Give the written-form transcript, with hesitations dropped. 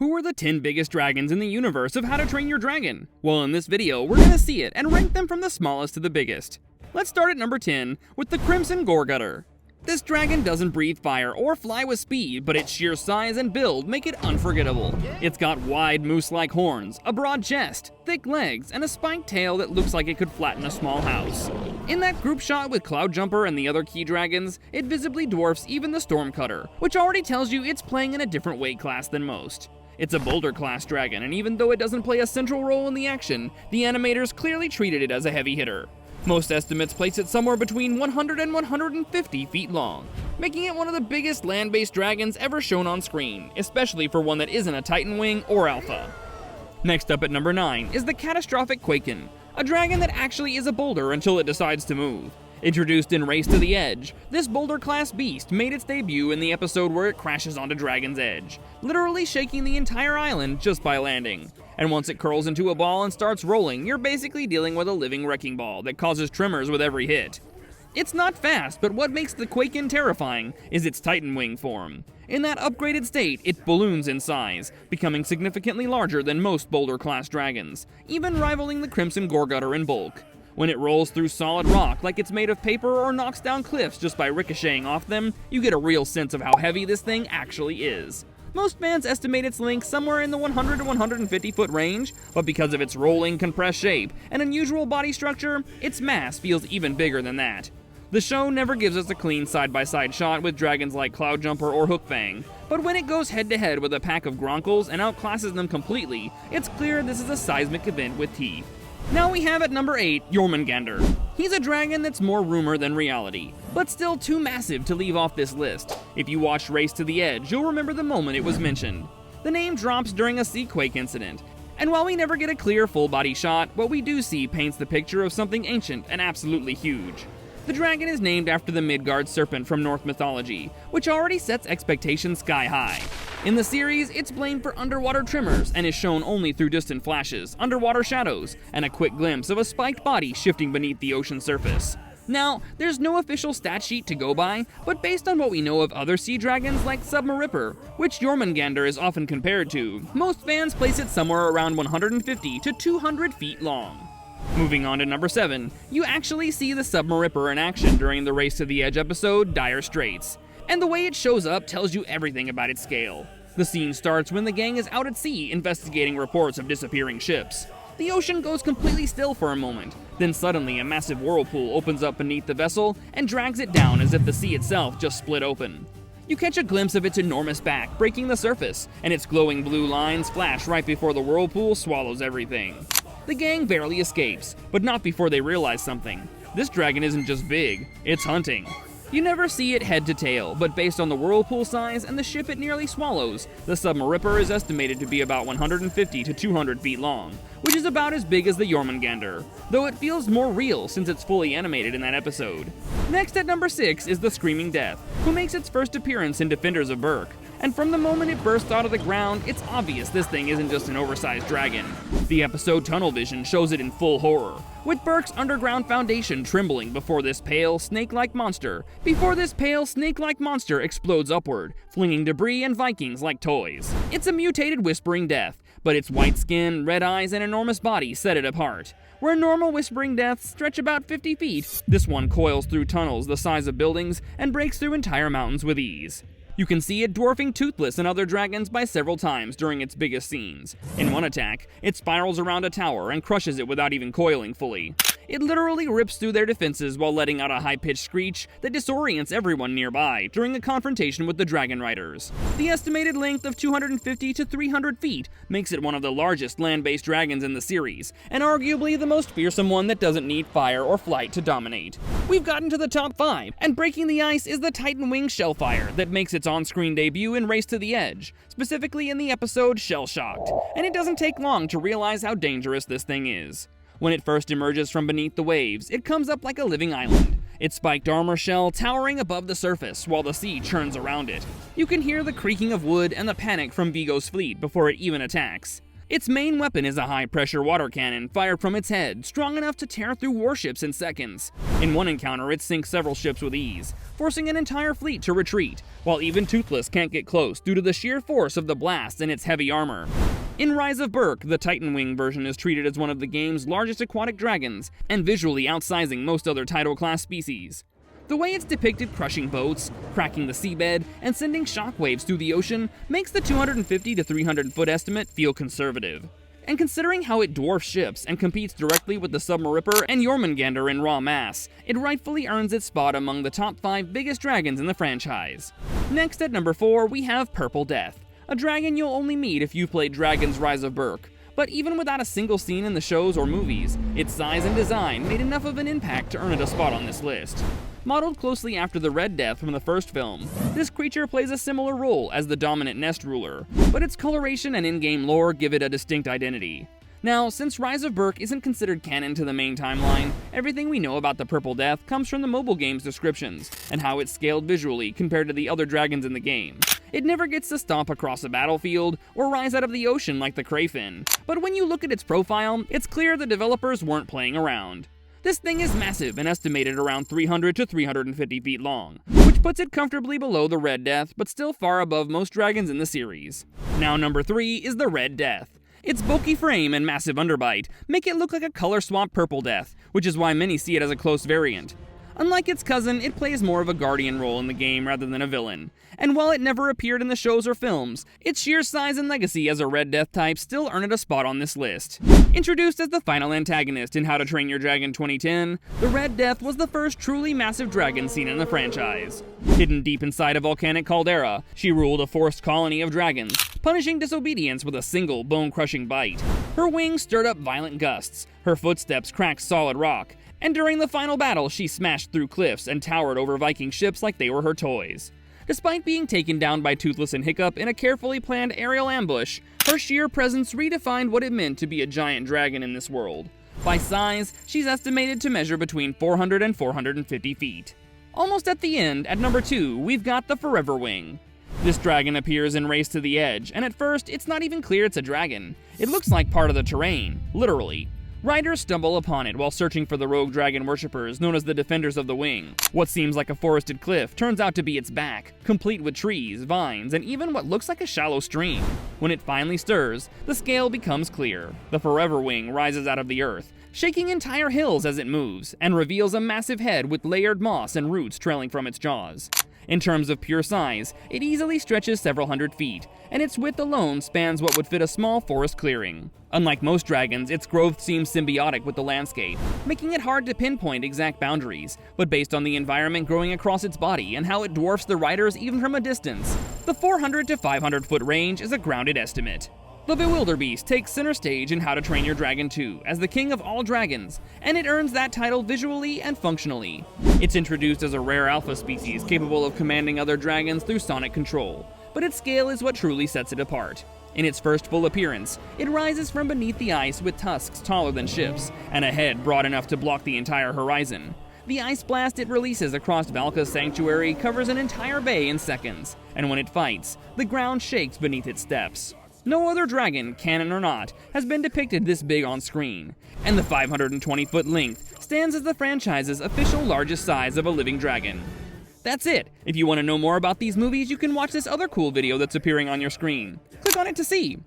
Who are the 10 biggest dragons in the universe of How to Train Your Dragon? Well, in this video, we're gonna see it and rank them from the smallest to the biggest. Let's start at number 10 with the Crimson Goregutter. This dragon doesn't breathe fire or fly with speed, but its sheer size and build make it unforgettable. It's got wide moose-like horns, a broad chest, thick legs, and a spiked tail that looks like it could flatten a small house. In that group shot with Cloudjumper and the other key dragons, it visibly dwarfs even the Stormcutter, which already tells you it's playing in a different weight class than most. It's a Boulder class dragon, and even though it doesn't play a central role in the action, the animators clearly treated it as a heavy hitter. Most estimates place it somewhere between 100 and 150 feet long, making it one of the biggest land-based dragons ever shown on screen, especially for one that isn't a Titan Wing or Alpha. Next up at number 9 is the catastrophic Quorin, a dragon that actually is a boulder until it decides to move. Introduced in Race to the Edge, this boulder-class beast made its debut in the episode where it crashes onto Dragon's Edge, literally shaking the entire island just by landing. And once it curls into a ball and starts rolling, you're basically dealing with a living wrecking ball that causes tremors with every hit. It's not fast, but what makes the Quorin terrifying is its Titan Wing form. In that upgraded state, it balloons in size, becoming significantly larger than most boulder-class dragons, even rivaling the Crimson Goregutter in bulk. When it rolls through solid rock like it's made of paper or knocks down cliffs just by ricocheting off them, you get a real sense of how heavy this thing actually is. Most fans estimate its length somewhere in the 100 to 150 foot range, but because of its rolling, compressed shape and unusual body structure, its mass feels even bigger than that. The show never gives us a clean side-by-side shot with dragons like Cloudjumper or Hookfang, but when it goes head-to-head with a pack of Gronkles and outclasses them completely, it's clear this is a seismic event with teeth. Now we have at number 8, Jormungandr. He's a dragon that's more rumor than reality, but still too massive to leave off this list. If you watched Race to the Edge, you'll remember the moment it was mentioned. The name drops during a seaquake incident, and while we never get a clear full-body shot, what we do see paints the picture of something ancient and absolutely huge. The dragon is named after the Midgard serpent from Norse mythology, which already sets expectations sky high. In the series, it's blamed for underwater tremors and is shown only through distant flashes, underwater shadows, and a quick glimpse of a spiked body shifting beneath the ocean surface. Now, there's no official stat sheet to go by, but based on what we know of other sea dragons like Submaripper, which Jormungandr is often compared to, most fans place it somewhere around 150 to 200 feet long. Moving on to number 7, you actually see the Submaripper in action during the Race to the Edge episode, Dire Straits. And the way it shows up tells you everything about its scale. The scene starts when the gang is out at sea investigating reports of disappearing ships. The ocean goes completely still for a moment, then suddenly a massive whirlpool opens up beneath the vessel and drags it down as if the sea itself just split open. You catch a glimpse of its enormous back breaking the surface, and its glowing blue lines flash right before the whirlpool swallows everything. The gang barely escapes, but not before they realize something. This dragon isn't just big, it's hunting. You never see it head to tail, but based on the whirlpool size and the ship it nearly swallows, the Submaripper is estimated to be about 150 to 200 feet long, which is about as big as the Jormungandr, though it feels more real since it's fully animated in that episode. Next at number 6 is the Screaming Death, who makes its first appearance in Defenders of Berk. And from the moment it bursts out of the ground, it's obvious this thing isn't just an oversized dragon. The episode Tunnel Vision shows it in full horror, with Berk's underground foundation trembling before this pale, snake-like monster explodes upward, flinging debris and Vikings like toys. It's a mutated Whispering Death, but its white skin, red eyes, and enormous body set it apart. Where normal Whispering Deaths stretch about 50 feet, this one coils through tunnels the size of buildings and breaks through entire mountains with ease. You can see it dwarfing Toothless and other dragons by several times during its biggest scenes. In one attack, it spirals around a tower and crushes it without even coiling fully. It literally rips through their defenses while letting out a high-pitched screech that disorients everyone nearby during a confrontation with the Dragon Riders. The estimated length of 250 to 300 feet makes it one of the largest land-based dragons in the series, and arguably the most fearsome one that doesn't need fire or flight to dominate. We've gotten to the top 5, and breaking the ice is the Titan Wing Shellfire that makes its on-screen debut in Race to the Edge, specifically in the episode Shell Shocked, and it doesn't take long to realize how dangerous this thing is. When it first emerges from beneath the waves, it comes up like a living island, its spiked armor shell towering above the surface while the sea churns around it. You can hear the creaking of wood and the panic from Vigo's fleet before it even attacks. Its main weapon is a high-pressure water cannon fired from its head, strong enough to tear through warships in seconds. In one encounter, it sinks several ships with ease, forcing an entire fleet to retreat, while even Toothless can't get close due to the sheer force of the blast and its heavy armor. In Rise of Berk, the Titan Wing version is treated as one of the game's largest aquatic dragons, and visually outsizing most other title-class species. The way it's depicted crushing boats, cracking the seabed, and sending shockwaves through the ocean makes the 250 to 300 foot estimate feel conservative. And considering how it dwarfs ships and competes directly with the Submaripper and Jormungandr in raw mass, it rightfully earns its spot among the top 5 biggest dragons in the franchise. Next at number 4, we have Purple Death, a dragon you'll only meet if you've played Dragon's Rise of Berk. But even without a single scene in the shows or movies, its size and design made enough of an impact to earn it a spot on this list. Modeled closely after the Red Death from the first film, this creature plays a similar role as the dominant nest ruler, but its coloration and in-game lore give it a distinct identity. Now, since Rise of Berk isn't considered canon to the main timeline, everything we know about the Purple Death comes from the mobile game's descriptions, and how it's scaled visually compared to the other dragons in the game. It never gets to stomp across a battlefield, or rise out of the ocean like the crayfin, but when you look at its profile, it's clear the developers weren't playing around. This thing is massive and estimated around 300 to 350 feet long, which puts it comfortably below the Red Death, but still far above most dragons in the series. Now number 3 is the Red Death. Its bulky frame and massive underbite make it look like a color-swapped Purple Death, which is why many see it as a close variant. Unlike its cousin, it plays more of a guardian role in the game rather than a villain, and while it never appeared in the shows or films, its sheer size and legacy as a Red Death type still earn it a spot on this list. Introduced as the final antagonist in How to Train Your Dragon 2010, the Red Death was the first truly massive dragon seen in the franchise. Hidden deep inside a volcanic caldera, she ruled a forced colony of dragons, punishing disobedience with a single bone-crushing bite. Her wings stirred up violent gusts, her footsteps cracked solid rock, and during the final battle she smashed through cliffs and towered over Viking ships like they were her toys. Despite being taken down by Toothless and Hiccup in a carefully planned aerial ambush, her sheer presence redefined what it meant to be a giant dragon in this world. By size, she's estimated to measure between 400 and 450 feet. Almost at the end, at number 2, we've got the Forever Wing. This dragon appears in Race to the Edge, and at first, it's not even clear it's a dragon. It looks like part of the terrain, literally. Riders stumble upon it while searching for the rogue dragon worshippers known as the Defenders of the Wing. What seems like a forested cliff turns out to be its back, complete with trees, vines, and even what looks like a shallow stream. When it finally stirs, the scale becomes clear. The Forever Wing rises out of the earth, shaking entire hills as it moves, and reveals a massive head with layered moss and roots trailing from its jaws. In terms of pure size, it easily stretches several hundred feet, and its width alone spans what would fit a small forest clearing. Unlike most dragons, its growth seems symbiotic with the landscape, making it hard to pinpoint exact boundaries, but based on the environment growing across its body and how it dwarfs the riders even from a distance, the 400 to 500 foot range is a grounded estimate. The Bewilderbeast takes center stage in How to Train Your Dragon 2 as the king of all dragons, and it earns that title visually and functionally. It's introduced as a rare alpha species capable of commanding other dragons through sonic control, but its scale is what truly sets it apart. In its first full appearance, it rises from beneath the ice with tusks taller than ships, and a head broad enough to block the entire horizon. The ice blast it releases across Valka's sanctuary covers an entire bay in seconds, and when it fights, the ground shakes beneath its steps. No other dragon, canon or not, has been depicted this big on screen, and the 520-foot length stands as the franchise's official largest size of a living dragon. That's it! If you want to know more about these movies, you can watch this other cool video that's appearing on your screen. Click on it to see!